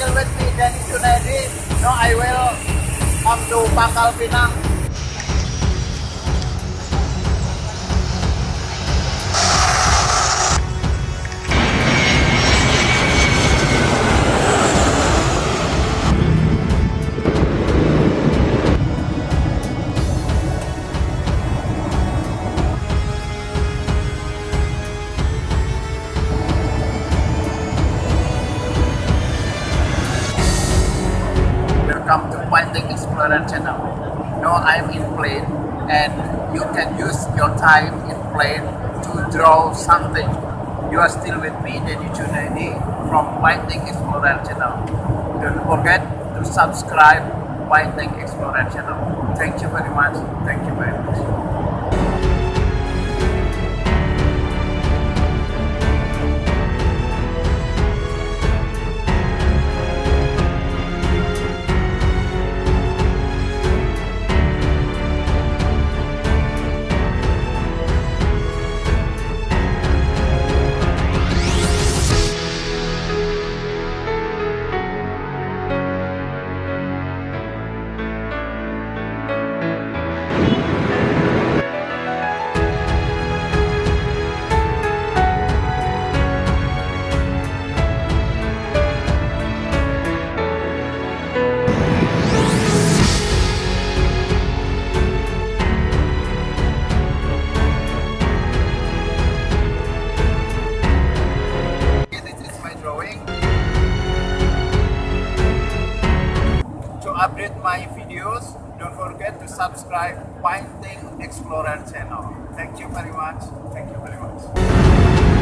still with me, Deni Junaedi. Now I will come to Pangkal Pinang. Welcome to Finding Explorer channel. Now I'm in plane and you can use your time in plane to draw something. You are still with me, Deni Junaedi from Finding Explorer channel. Don't forget to subscribe Finding Explorer channel. Thank you very much. Thank you very much. Update my videos, don't forget to subscribe Finding Explorer channel. Thank you very much. Thank you very much.